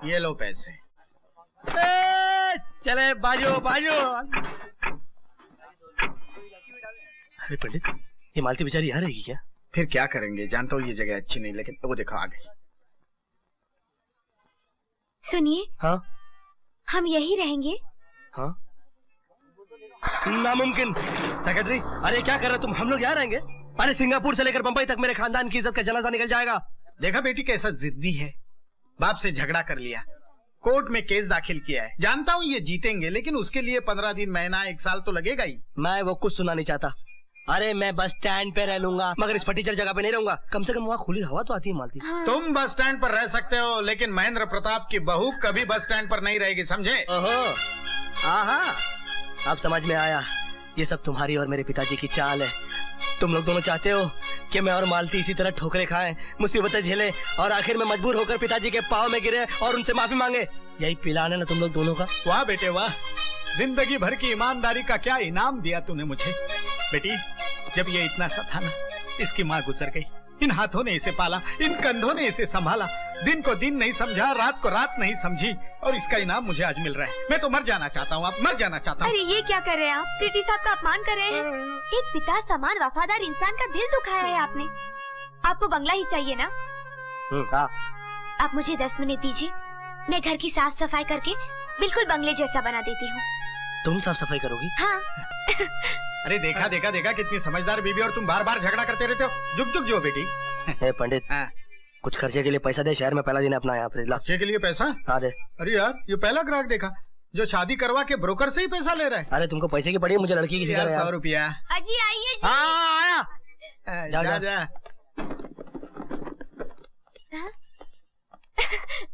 ये लो पैसे। चले बाजो बाजो। अरे पंडित, ये मालती बेचारी यहाँ रहेगी क्या? फिर क्या करेंगे, जानता हूँ ये जगह अच्छी नहीं, लेकिन वो देखो आ गई। सुनिए। हाँ? हम यही रहेंगे। हाँ? नामुमकिन। सेक्रेटरी, अरे क्या कर रहे तुम? हम लोग यहाँ रहेंगे? अरे सिंगापुर से लेकर बंबई तक मेरे खानदान की इज्जत का जनाजा निकल जाएगा। देखा बेटी कैसा जिद्दी है, बाप से झगड़ा कर लिया, कोर्ट में केस दाखिल किया है। जानता हूँ ये जीतेंगे, लेकिन उसके लिए 15 दिन, महीना, 1 साल तो लगेगा ही। मैं वो कुछ सुनना नहीं चाहता। अरे मैं बस स्टैंड पे रह लूंगा, मगर इस फटीचर जगह पे नहीं रहूंगा। कम से कम वहाँ खुली हवा तो आती है मालती। हाँ। तुम बस स्टैंड पर रह सकते हो, लेकिन महेंद्र प्रताप की बहू कभी बस स्टैंड पर नहीं रहेगी, समझे? ओहो, आहा, अब समझ में आया। ये सब तुम्हारी और मेरे पिताजी की चाल है। तुम लोग दोनों चाहते हो कि मैं और मालती इसी तरह ठोकरें खाएं, मुसीबतें झेले और आखिर में मजबूर होकर पिताजी के पाँव में गिरे और उनसे माफी मांगे। यही प्लान है ना तुम लोग दोनों का? वाह बेटे वाह, जिंदगी भर की ईमानदारी का क्या इनाम दिया तूने मुझे। बेटी, जब ये इतना सा था ना, इसकी माँ गुजर गई, इन हाथों ने इसे पाला, इन कंधों ने इसे संभाला, दिन को दिन नहीं समझा, रात को रात नहीं समझी, और इसका इनाम मुझे आज मिल रहा है। मैं तो मर जाना चाहता हूँ, अब मर जाना चाहता हूँ। अरे ये क्या कर रहे हैं आप? प्रीति साहब का अपमान कर रहे हैं। एक पिता समान वफादार इंसान का दिल दुखाया है आपने। आपको बंगला ही चाहिए ना? आप मुझे 10 मिनट दीजिए, मैं घर की साफ सफाई करके बिल्कुल बंगले जैसा बना देती हूँ। तुम साफ सफाई करोगी? हाँ। अरे देखा देखा देखा, कितनी समझदार बीबी, और तुम बार बार झगड़ा करते रहते हो। जुग जुग जो बेटी। हे पंडित, कुछ खर्चे के लिए पैसा दे, शहर में पहला दिन है अपना यहाँ पर। खर्चे के लिए पैसा? हाँ दे। अरे यार, ये पहला ग्राहक देखा जो शादी करवा के ब्रोकर से ही पैसा ले रहा है। अरे तुमको पैसे की पड़ी है, मुझे लड़की की फिक्र है। 100 रुपया। अजी आइए। हाँ आया। जा जा।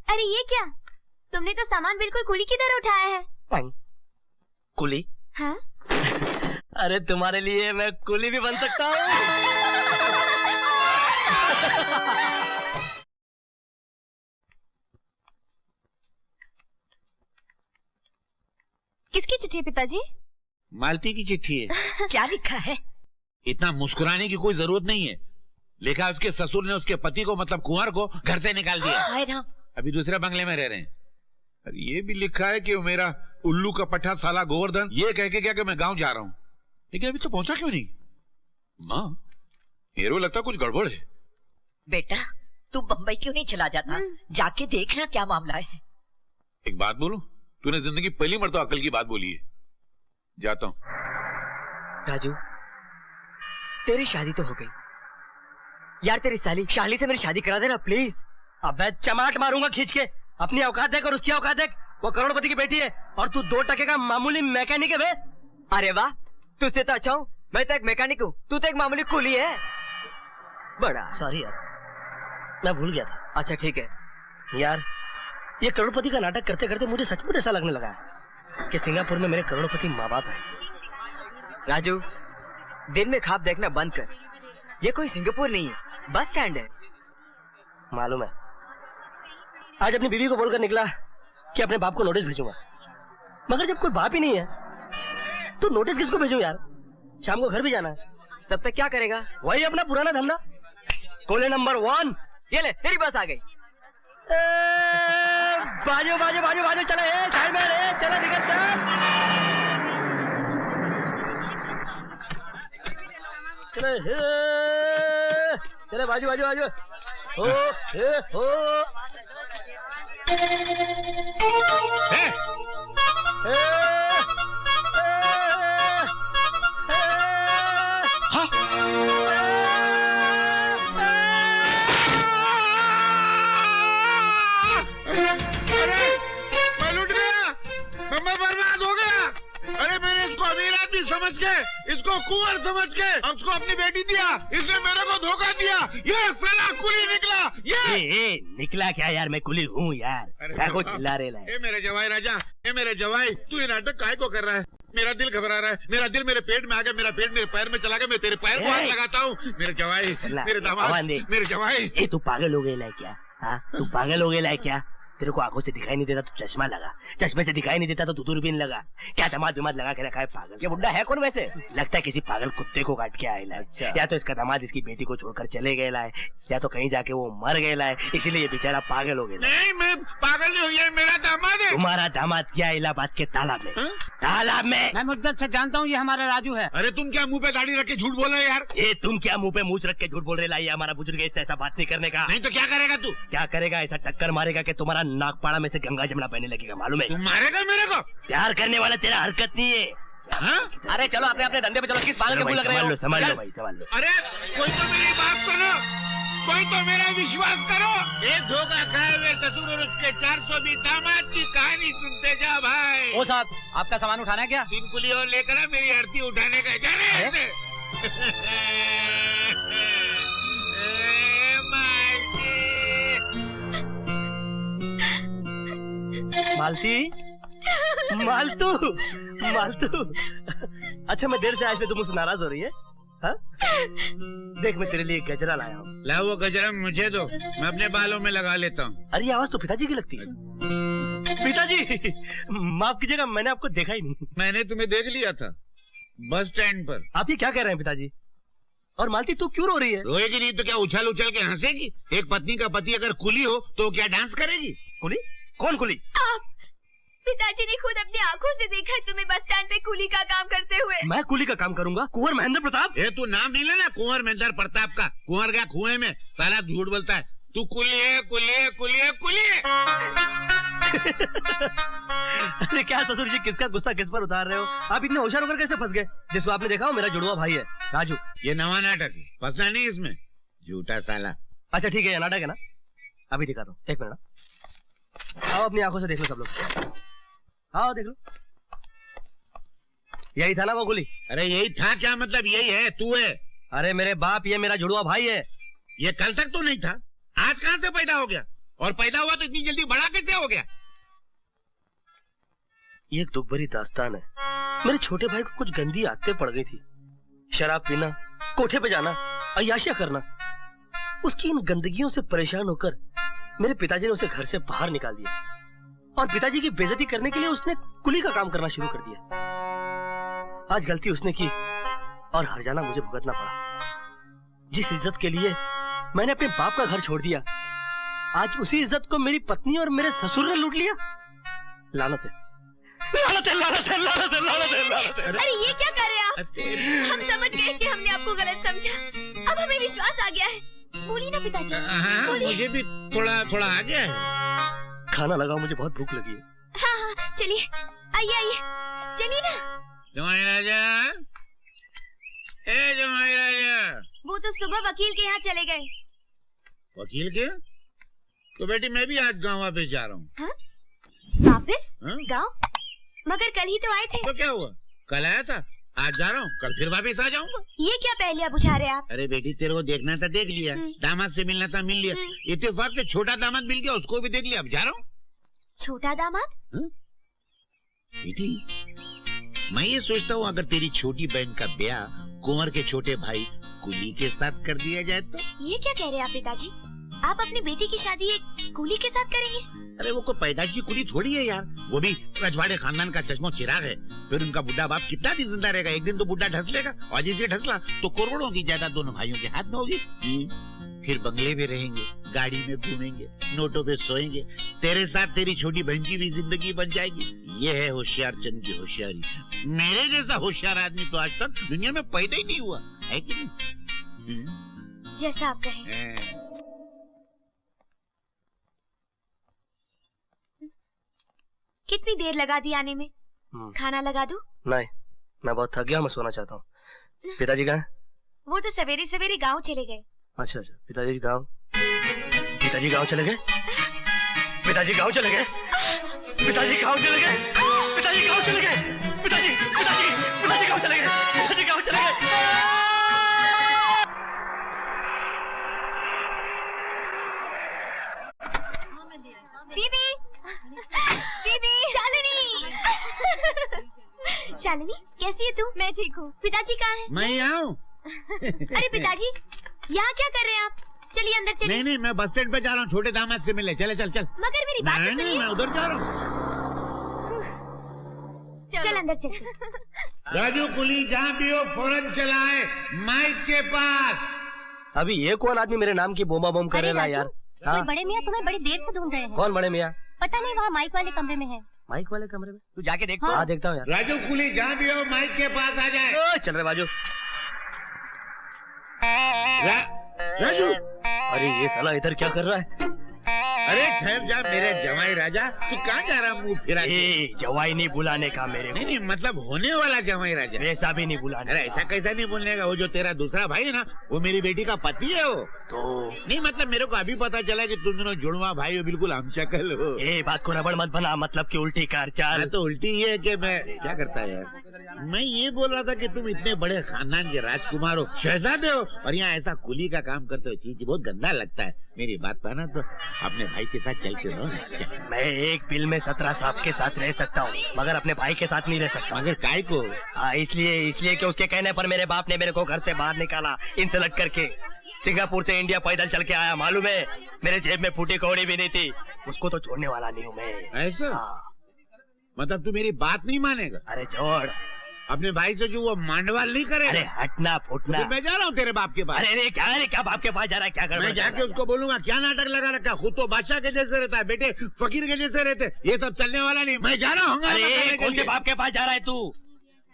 अरे ये क्या? तुमने तो सामान बिल्कुल कुली की तरह उठाया है। कुली? हाँ? अरे तुम्हारे लिए मैं कुली भी बन सकता हूँ। किसकी चिट्ठी है पिताजी? मालती की चिट्ठी है। क्या लिखा है? इतना मुस्कुराने की कोई जरूरत नहीं है। लिखा है उसके ससुर ने उसके पति को, मतलब कुंवर को, घर से निकाल दिया। हाय राम। अभी दूसरे बंगले में रह रहे हैं। और ये भी लिखा है कि वो मेरा उल्लू का पट्टा साला गोवर्धन ये कह के क्या कि मैं गांव जा रहा हूँ, लेकिन अभी तो पहुंचा क्यों नहीं? माँ, मेरे को लगता कुछ गड़बड़ है। बेटा, तू बम्बई क्यों नहीं चला जाता? जाके देखना क्या मामला है। एक बात बोलूं, तूने जिंदगी पहली मरतबा अकल की बात बोली है। जाता हूँ। राजू, तेरी शादी तो हो गई यार, तेरी साली शाली से मेरी शादी करा देना प्लीज। अबे चमाट मारूंगा खींच के। अपनी औकात देख और उसकी औकात देख। वो करोड़पति की बेटी है और तू 2 टके का मामूली मैकेनिक है बे। अरे वाह, तुझसे तो अच्छा हूँ। मैं तो एक मैकेनिक हूँ, तू तो एक मामूली कुली है। बड़ा सॉरी यार, मैं भूल गया था। अच्छा ठीक है यार, ये करोड़पति का नाटक करते करते मुझे सचमुच ऐसा लगने लगा है कि सिंगापुर में मेरे करोड़पति माँ बाप है। राजू, दिन में ख्वाब देखना बंद कर। ये कोई सिंगापुर नहीं है, बस स्टैंड है। मालूम है। आज अपनी बीवी को बोलकर निकला कि अपने बाप को नोटिस भेजूंगा, मगर जब कोई बाप ही नहीं है तो नोटिस किसको भेजूं यार? शाम को घर भी जाना है। तब तक क्या करेगा? वही अपना पुराना धंधा। कोले नंबर 1। ये ले, तेरी बस आ गई। बाजू बाजू बाजू बाजू, चले साइड में रे, चलो निकल चल। चले बाजू बाजू बाजू। हो हो मैं लुट गया, मैं बर्बाद हो गया। अरे मैंने इसको अमीर आदमी समझ के, इसको कुंवर समझ के उसको अपनी बेटी दिया, इसने मेरे को धोखा दिया। ये साला कुली निकला। ये निकला क्या यार? मैं कुली हूँ यार। क्या को चिल्ला रहे हैं? ए मेरे जवाई राजा, ए मेरे जवाई, तू ये नाटक काहे को कर रहा है? मेरा दिल घबरा रहा है, मेरा दिल मेरे पेट में आ गया, मेरा पेट मेरे पैर में चला गया, मैं तेरे पैर को हाथ लगाता हूँ। मेरे जवाई, मेरे दामाद, मेरे जवाई। तू पागल हो गया क्या? हाँ, तू पागल हो गया क्या? तेरे को आंखों से दिखाई नहीं देता तो चश्मा लगा, चश्मे से दिखाई नहीं देता तो दूरबीन लगा। क्या दामाद बिमाद लगा के रखा है पागल। ये बुड्ढा है कौन वैसे? लगता है किसी पागल कुत्ते को काट के आएला है। अच्छा। या तो इसका दामाद इसकी बेटी को छोड़कर चले गए है, या तो कहीं जाके वो मर गया है, इसीलिए ये बेचारा पागल हो गया। नहीं, मैं पागल नहीं हूँ, ये मेरा दामाद है। तुम्हारा दामाद क्या इलाहाबाद के तालाब में? हाँ? तालाब में। मैं मुद्दत से जानता हूँ ये हमारा राजू है। अरे तुम क्या मुंह पे दाढ़ी रख के झूठ बोल रहे हो यार? ये तुम क्या मुंह पे मूछ रख के झूठ बोल रहे? लाई हमारा बुजुर्ग इससे ऐसा बात नहीं करने का। नहीं तो क्या करेगा तू? क्या करेगा? ऐसा टक्कर मारेगा कि तुम्हारा नागपाड़ा में से गंगा जमुना बहने लगेगा, मालूम है? तुम मारेगा मेरे को? प्यार करने वाला तेरा हरकत नहीं है। हाँ? अरे चलो अपने अपने धंधे पे चलो, किस पागल के मुंह लग रहे हो? समझ लो चल। भाई, समझ लो। अरे कोई तो मेरी बात सुनो, कोई तो मेरा विश्वास करो। एक धोखा खाए हुए ससुर और उसके 420 दामाद की कहानी सुनते जा भाई। ओ साहब, आपका सामान उठाना है क्या? 3 कुली और लेकर आ, मेरी आरती उठाने का जाने ऐसे। मालती, मालतू, मालतू। अच्छा मैं देर से आया, तुम मुझसे नाराज हो रही है? हाँ? देख मैं तेरे लिए गजरा लाया हूँ। ला वो गजरा मुझे दो, मैं अपने बालों में लगा लेता हूँ। अरे ये आवाज तो पिताजी की लगती है। पिताजी माफ कीजिएगा, मैंने आपको देखा ही नहीं। मैंने तुम्हें देख लिया था बस स्टैंड पर। आप ये क्या कह रहे हैं पिताजी? और मालती तू क्यों रो रही है? रोएगी नहीं तो क्या उछल उछल के हंसेगी? एक पत्नी का पति अगर कुली हो तो क्या डांस करेगी? कुली? कौन कुली? आप पिताजी ने खुद अपनी आंखों से देखा है तुम्हें बस स्टैंड पे कुली का काम करते हुए। मैं कुली का काम करूंगा? कुंवर महेंद्र प्रताप? ये तू नाम नहीं लेना कुंवर महेंद्र प्रताप का। कुंवर गया कुएं में, साला झूठ बोलता है। तू कुली है, कुली है, कुली है, कुली है। अरे क्या ससुर जी, किसका गुस्सा किस पर उतार रहे हो? आप इतने होशियार होकर कैसे फंस गए? जिसको आपने देखा हो मेरा जुड़वा भाई है, राजू। ये नवा नाटक है, फंसना नहीं इसमें, झूठा साला। अच्छा ठीक है, ये नाटक है ना? अभी दिखाता हूँ, एक मिनट। आओ अपनी आंखों से देख लो सब लोग, आओ देख लो। यही था ना वो गोली? अरे यही था क्या मतलब? यही है, तू है। अरे मेरे बाप, ये मेरा जुड़वा भाई है। ये कल तक तो नहीं था, आज कहाँ से पैदा हो गया? और पैदा हुआ तो इतनी जल्दी बड़ा कैसे हो गया? ये एक दुख भरी दास्तान है। मेरे छोटे भाई को कुछ गंदी आदतें पड़ गई थी। शराब पीना, कोठे पे जाना, अय्याशियां करना। उसकी इन गंदगियों से परेशान होकर मेरे पिताजी ने उसे घर से बाहर निकाल दिया और पिताजी की बेइज्जती करने के लिए उसने कुली का काम करना शुरू कर दिया। आज गलती उसने की और हर्जाना मुझे भुगतना पड़ा। जिस इज्जत के लिए मैंने अपने बाप का घर छोड़ दिया, आज उसी इज्जत को मेरी पत्नी और मेरे ससुर ने लूट लिया। लानत है, लानत है, लानत है, लानत है, लानत है, लानत है। अरे ये क्या कर रहे हैं आप? हम समझ गए कि हमने आपको गलत समझा, अब हमें विश्वास आ गया है। बोलिए ना पिताजी। हाँ, मुझे भी थोड़ा थोड़ा आ गया है। खाना लगाओ, मुझे बहुत भूख लगी है। हाँ हाँ चलिए, आइए आइए, चलिए ना। जमाई राजा, ए जमाई राजा। वो तो सुबह वकील के यहाँ चले गए। वकील के? तो बेटी मैं भी आज गाँव वापस जा रहा हूँ। हाँ? वापस हाँ? गाँव? मगर कल ही तो आए थे। तो क्या हुआ? कल आया था, आज जा रहा हूँ, कल फिर वापस आ जाऊंगा। ये क्या पहेलियां बुझा रहे आप? अरे बेटी तेरे को देखना था देख लिया, दामाद से मिलना था मिल लिया, इत्तेफाक से छोटा दामाद मिल गया, उसको भी देख लिया, अब जा रहा हूँ। छोटा दामाद? बेटी मैं ये सोचता हूँ अगर तेरी छोटी बहन का ब्याह कुंवर के छोटे भाई कुली के साथ कर दिया जाए तो? ये क्या कह रहे हैं आप पिताजी? आप अपनी बेटी की शादी एक कुली के साथ करेंगे? अरे वो कोई पैदाश की कुली थोड़ी है यार, वो भी रजवाड़े खानदान का चश्मो चिराग है। फिर उनका बुढ़ा बाप कितना दिन जिंदा रहेगा? एक दिन तो बुढ़ा ढस लेगा, और जिसे ढसला तो करोड़ों की जायदाद दोनों भाइयों के हाथ में होगी। फिर बंगले में रहेंगे, गाड़ी में घूमेंगे, नोटों पे सोएंगे, तेरे साथ तेरी छोटी बहन की भी जिंदगी बन जाएगी। ये है होशियार चंद की होशियारी। मेरे जैसा होशियार आदमी तो आज तक दुनिया में पैदा ही नहीं हुआ है कि नहीं? जैसा आप कहें। कितनी देर लगा दी आने में? खाना लगा दूं? नहीं, मैं बहुत थक गया, मैं सोना चाहता हूँ। पिताजी कहाँ हैं? वो तो सवेरे सवेरे गांव चले गए। अच्छा अच्छा, पिताजी गांव? पिताजी गांव चले गए? पिताजी गांव चले गए? पिताजी गांव चले गए? पिताजी गांव चले गए? पिताजी पिताजी पिताजी गांव चले गए? पिताजी गांव चले गए? दीदी, दीदी, शालिनी, शालिनी कैसी है तू? मैं ठीक हूँ। पिताजी कहाँ हैं? मैं आऊँ? अरे पिताजी, यहाँ क्या कर रहे हैं आप? चलिए अंदर चलिए। नहीं नहीं, मैं बस स्टैंड पे जा रहा हूँ, छोटे दामाद से मिले। चले चल चल। मगर मेरी बात नहीं तो नहीं, सुनिए। मैं उधर जा रहा हूँ। चल अंदर चल। राजू कुली जहाँ भी हो फौरन चलाए माइक के पास। अभी ये कौन आदमी मेरे नाम की बोमा बोम अरे करेगा राजू, यार? कोई हाँ? बड़े मियाँ तुम्हें बड़ी देर से ढूंढ रहे हैं। कौन बड़े मियाँ? पता नहीं, वहाँ माइक वाले कमरे में है। माइक वाले कमरे में? तू जाके देख। हाँ देखता हूँ यार। राजू कुली जहाँ भी हो माइक के पास आ जाए। चल रहे बाजू। राजू, अरे ये साला इधर क्या कर रहा है? अरे ठहर जा मेरे जवाई राजा, तू कहाँ जा रहा मुंह फिरा के? ए, जवाई नहीं बुलाने का मेरे नहीं को। नहीं, मतलब होने वाला जवाई राजा। वैसा भी नहीं बुलाने अरे का। ऐसा कैसा नहीं बोलने का? वो जो तेरा दूसरा भाई है ना, वो मेरी बेटी का पति है वो। तो नहीं मतलब मेरे को अभी पता चला कि तुम दोनों जुड़वा भाई हो, बिल्कुल हमशक्ल हो। ये बात को रबड़ मत बना, मतलब कि उल्टी कर हाँ, चल। तो उल्टी ये है कि मैं क्या करता है यार, मैं ये बोल रहा था कि तुम इतने बड़े खानदान के राजकुमार हो, शहजादे हो, और यहाँ ऐसा कुली का काम करते हो। चीज बहुत गंदा लगता है। मेरी बात पाना तो अपने भाई के साथ चलते रहो ना। मैं एक बिल में 17 साहब के साथ रह सकता हूँ, मगर अपने भाई के साथ नहीं रह सकता। मगर काय को? हाँ इसलिए कि उसके कहने पर मेरे बाप ने मेरे को घर से बाहर निकाला, इंसल्ट करके। सिंगापुर से इंडिया पैदल चल के आया, मालूम है? मेरे जेब में फूटी कौड़ी भी नहीं थी। उसको तो छोड़ने वाला नहीं हूँ मैं। ऐसा? हाँ। मतलब तू मेरी बात नहीं मानेगा? अरे छोड़, अपने भाई से जो वो मांडवाल नहीं करे? अरे हटना फुटना। तो मैं जा रहा हूँ तेरे बाप के पास। अरे क्या बाप के पास जा रहा है? क्या कर? मैं जाके उसको बोलूंगा क्या नाटक लगा रखा, खुद तो बादशाह के जैसे रहता है, बेटे फकीर के जैसे रहते, ये सब चलने वाला नहीं। मैं जा रहा हूँ। अरे कौन से बाप के पास जा रहा है तू?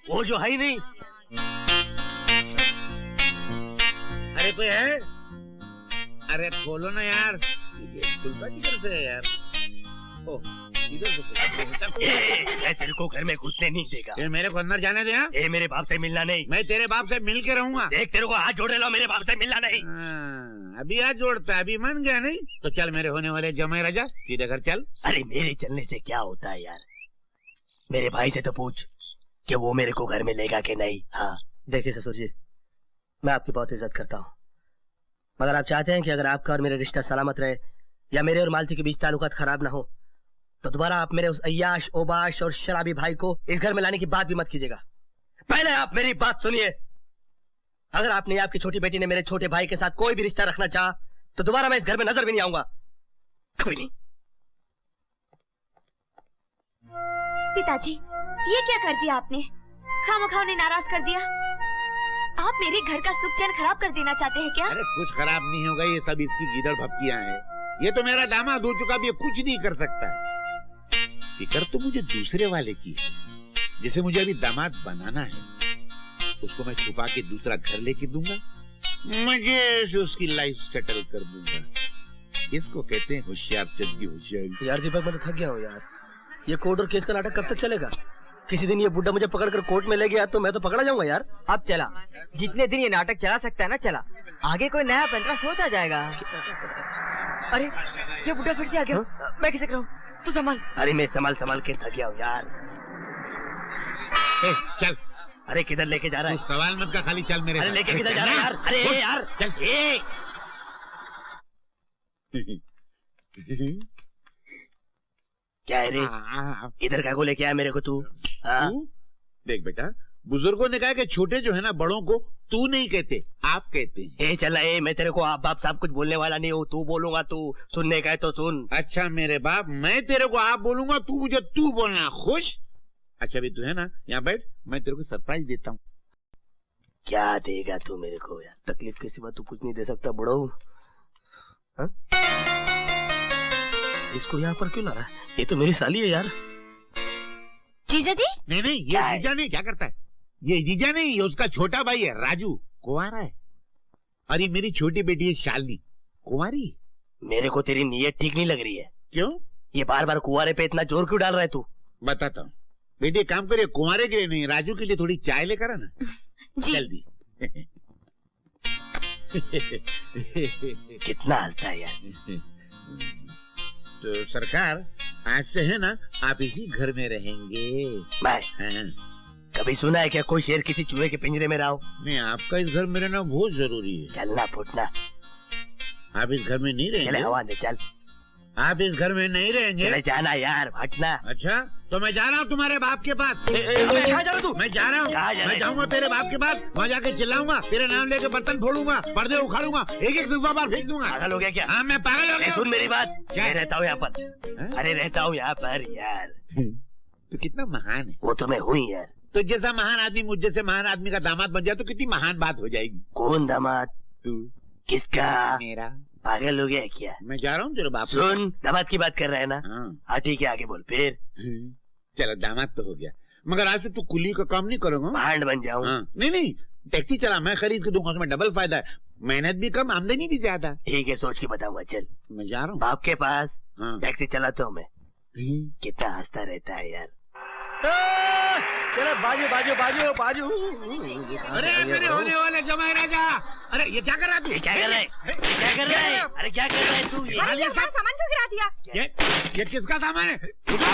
वो जो है ही नहीं। अरे कोई है? अरे खोलो ना यार, खुलता किधर से है यार? ओह, इधर से खुलता। मैं तेरे को घर में घुसने नहीं देगा। ये मेरे को अंदर जाने दे। हाँ? ए मेरे बाप से मिलना नहीं। मैं तेरे बाप से मिल के रहूंगा। देख तेरे को हाथ जोड़े लो, मेरे बाप से मिलना नहीं। अभी हाथ जोड़ता है, अभी मान गया नहीं? तो चल मेरे होने वाले जमाई राजा, सीधे घर चल। अरे मेरे चलने से क्या होता है यार? मेरे भाई से तो पूछ कि वो मेरे को घर में लेगा कि नहीं। हाँ देखिए ससुर जी, मैं आपकी बहुत इज्जत करता हूँ, मगर आप चाहते हैं कि अगर आपका और मेरा रिश्ता सलामत रहे या मेरे और मालती के बीच ताल्लुकात खराब ना हो, तो दोबारा आप मेरे उस अय्याश, ओबाश और शराबी भाई को इस घर में लाने की बात भी मत कीजिएगा। पहले आप मेरी बात सुनिए। अगर आपने, आपकी छोटी बेटी ने मेरे छोटे भाई के साथ कोई भी रिश्ता रखना चाहा, तो दोबारा मैं इस घर में नजर भी नहीं आऊंगा, कभी नहीं। पिताजी, ये क्या कर दिया आपने? खामखा उन्हें नाराज कर दिया। आप मेरे घर का सुख चैन खराब कर देना चाहते हैं क्या? अरे कुछ खराब नहीं होगा, ये सब इसकी गीदड़ भपकियां हैं। ये तो मेरा दामाद हो चुका, भी ये कुछ नहीं कर सकता है। फिक्र तो मुझे दूसरे वाले की है, जिसे मुझे अभी दामाद बनाना है। उसको मैं छुपा के दूसरा घर लेके दूंगा, मजे से उसकी लाइफ सेटल कर दूंगा। इसको कहते हैं होशियार चंद की होशियारी। यार दीपक, मैं तो थक गया हूँ यार। ये कोर्ट और केस का नाटक कब तक चलेगा? किसी दिन ये बुड्ढा मुझे पकड़कर कोर्ट में ले गया तो मैं तो पकड़ा जाऊंगा यार। अब चला, जितने दिन ये नाटक चला सकता है ना चला, आगे कोई नया पंद्रा सोचा जाएगा। अरे ये बुड्ढा फिर से आ गया। मैं कैसे करूँ? तू संभाल। अरे मैं संभाल के थक गया हूँ यार। चल। अरे किधर लेके जा रहा है? सवाल मत का, खाली चल मेरे अरे साथ। लेके किधर जा रहा है यार? अरे यार चल। क्या है रे? इधर क्या को लेके आया मेरे को तू? हाँ? देख बेटा, बुजुर्गों ने कहा कि छोटे जो है ना, बड़ों को तू नहीं कहते, आप कहते हैं। ए चल, मैं तेरे को आप बाप साहब कुछ बोलने वाला नहीं हूँ। तू बोलूंगा, तू सुनने का है तो सुन। अच्छा मेरे बाप, मैं तेरे को आप बोलूंगा, तू मुझे तू बोलना। खुश? अच्छा भी तू है ना, यहाँ बैठ, मैं तेरे को सरप्राइज देता हूँ। क्या देगा तू मेरे को यार? तकलीफ के सिवा तू कुछ नहीं दे सकता बुढ़ो। इसको यहाँ पर क्यों ला रहा है? ये तो मेरी साली है यार। जीजा जी? नहीं नहीं, ये जीजा नहीं। क्या करता है ये? जीजा नहीं, ये उसका छोटा भाई है राजू, कुंवारा है। और ये मेरी छोटी बेटी है शालिनी, कुंवारी। मेरे को तेरी नीयत ठीक नहीं लग रही है। क्यों? ये बार बार कुंवारे पे इतना जोर क्यों डाल रहा है तू? बताता हूँ बेटी, काम करिए, कुंवारे के लिए नहीं, राजू के लिए थोड़ी चाय लेकर आना जी। जल्दी। कितना हंसता है यार। तो सरकार, आज से है ना, आप इसी घर में रहेंगे। मैं हाँ। कभी सुना है क्या कोई शेर किसी चूहे के पिंजरे में रहा हो? नहीं, आपका इस घर में रहना बहुत जरूरी है। चलना फुटना। आप इस घर में नहीं चले रहेंगे? हवा दे चल। आप इस घर में नहीं रहेंगे? चले जाना यार, हटना। अच्छा, तो मैं जा रहा हूँ तुम्हारे बाप के पास। कहाँ जा रहा तू? मैं जा रहा हूँ, मैं जाऊंगा तेरे बाप के पास, वहाँ जाके चिल्लाऊंगा, तेरे नाम लेके बर्तन फोड़ूंगा, पर्दे उखाड़ूंगा, एक एक सिलवा बार फेंक दूंगा। पागल हो गया क्या? हाँ, मैं पागल हो गया। सुन मेरी बात, क्या? मैं रहता हूँ यहाँ पर। अरे रहता हूँ यहाँ पर यार। तो कितना महान है। वो तो मैं हूँ यार। तो जैसा महान आदमी मुझ जैसे महान आदमी का दामाद बन जाए तो कितनी महान बात हो जाएगी। कौन दामाद? तू। किसका? मेरा। पागल हो गया क्या? मैं जा रहा हूँ तेरे बाप। सुन, दामाद की बात कर रहा है ना? हाँ। ठीक है, आगे बोल फिर। चलो, दामाद तो हो गया, मगर आज से तू कुली का काम नहीं करोगे? भांड बन जाऊँ? हाँ। नहीं, टैक्सी चला, मैं खरीद के दूंगा, उसमें डबल फायदा है, मेहनत भी कम, आमदनी भी ज्यादा। ठीक है, सोच के बताऊंगा। चल, मैं जा रहा हूँ बाप के पास। हाँ। टैक्सी चलाता हूँ मैं। कितना हंसता रहता है यार। चलो बाजू बाजू बाजू बाजू। अरे मेरे होने वाले जमाई राजा, अरे ये क्या कर रहा है तू? क्या कर रहा है? क्या कर रहा है? अरे क्या कर रहा है तू? ये सामान क्यों गिरा दिया? ये किसका सामान है? रुको,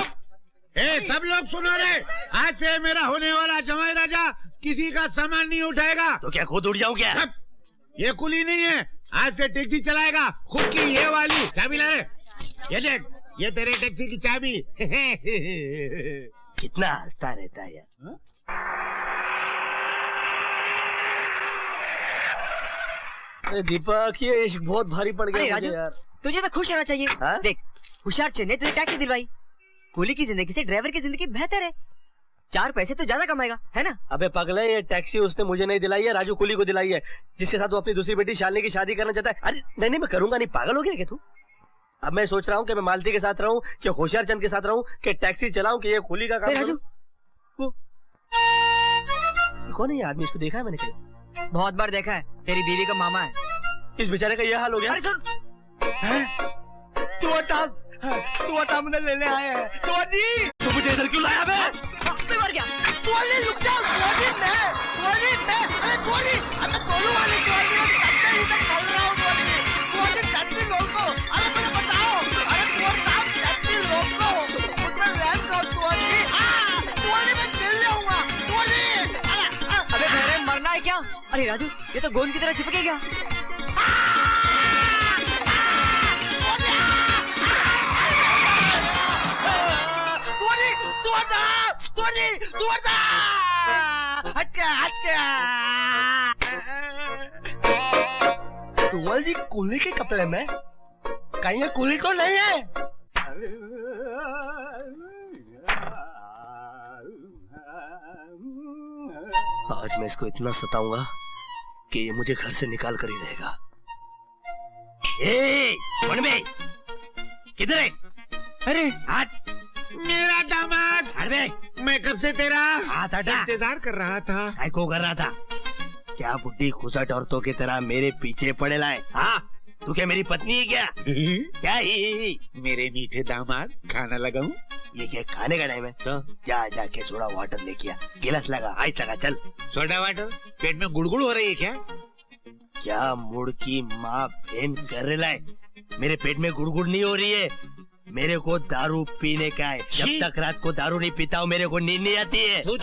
ए सब लोग सुनो रे, आज से मेरा होने वाला जमाई राजा किसी का सामान नहीं उठाएगा। तो क्या खुद उठ जाऊं क्या? ये कुली नहीं है, आज से टैक्सी चलाएगा, खुद की ये वाली। चाबी ला रे, ये देख, ये तेरे टैक्सी की चाबी। कितना हंसता रहता है यार। अरे दीपक, ये इश्क बहुत भारी पड़ गया मुझे यार। तुझे तो खुश रहना चाहिए। हाँ? देख, होशियार चंद ने तुझे टैक्सी दिलवाई। कुली की जिंदगी से ड्राइवर की जिंदगी बेहतर है। 4 पैसे तो ज्यादा कमाएगा, है ना? अबे पगले, ये टैक्सी उसने मुझे नहीं दिलाई है, राजू कुली को दिलाई है, जिसके साथ वो अपनी दूसरी बेटी शालिनी की शादी करना चाहता है। अरे नहीं, मैं करूंगा नहीं। पागल हो गया क्या तू? अब मैं सोच रहा हूँ कि मैं मालती के साथ रहूं, कि होशियार चंद के साथ रहूं, कि टैक्सी चलाऊं, कि ये कुली का काम। राजू, वो कौन है ये आदमी? इसको देखा है मैंने कहीं? बहुत बार देखा है, तेरी बीवी का मामा है। इस बेचारे का ये हाल हो गया। अरे सुन, तू अटा मुझे लेने आया है। तो जी, तू मुझे इधर क्यों लाया बे? मैं मर गया। रुक जा। अबे मेरे मरना है क्या? अरे राजू, ये तो गोंद की तरह चिपके गया। तुमल जी कुली के कपड़े में? कहीं ये कुली तो नहीं है? आज मैं इसको इतना सताऊंगा कि ये मुझे घर से निकाल कर ही रहेगा। किधर है? अरे हाथ, मेरा दामाद। अरे मैं कब से तेरा हाथ हटा। इंतजार कर रहा था। काय को कर रहा था? क्या बुढ़ी खुसट औरतों की तरह मेरे पीछे पड़े लाए? हाँ, तू क्या मेरी पत्नी है क्या? क्या ही? मेरे मीठे दामाद, खाना लगाऊं? ये क्या खाने का टाइम है? तो जाके सोडा वाटर लेके आ। गिलास लगा, आइस लगा, चल। Soda water? पेट में गुड़गुड़ हो रही है क्या? क्या मुड़ की माँ बहन कर रहा है? मेरे पेट में गुड़गुड़ नहीं हो रही है, मेरे को दारू पीने का है। जब तक रात को दारू नहीं पीता हूँ मेरे को नींद नहीं आती है। तू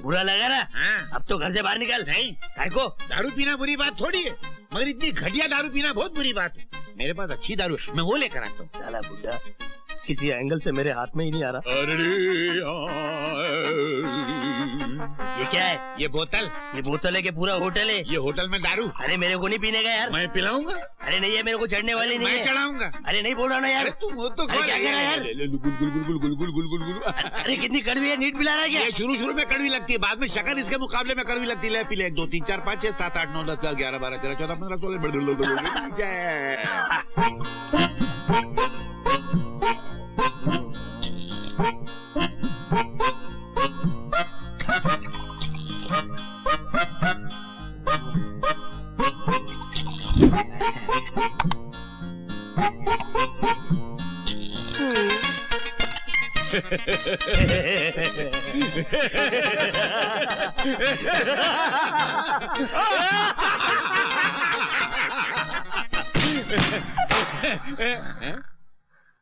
बुरा लगा ना? हाँ। अब तो घर से बाहर निकल। नहीं, काय को? दारू पीना बुरी बात थोड़ी है, मगर इतनी घटिया दारू पीना बहुत बुरी बात है। मेरे पास अच्छी दारू, मैं वो लेकर आता हूँ। साला बुड्ढा किसी एंगल से मेरे हाथ में ही नहीं आ रहा। ये क्या है? ये बोतल। ये बोतल है कि पूरा होटल है? ये होटल में दारू। अरे मेरे को नहीं पीने का यार। मैं पिलाऊंगा। अरे नहीं, ये मेरे को चढ़ने वाली नहीं मैं है। चढ़ाऊंगा। अरे नहीं बोल रहा ना यार। तुम हो तो अरे क्या कर रहा है यार? अरे कितनी कड़वी है, नीट पिला रहा है क्या? ये शुरू में कड़वी लगती है, बाद में शक्कर इसके मुकाबले में कड़वी लगती है। पी ले 2 3 4 5 6 7 8 9 10 11 12 13 14 15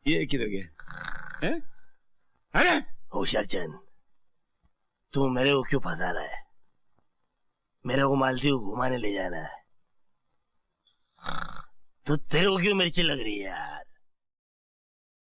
ये किधर गया? अरे होशियार चंद, तू मेरे को क्यों फंसा रहा है? मेरे को मालती को घुमाने ले जाना है, तो तेरे को क्यों मिर्ची लग रही है यार?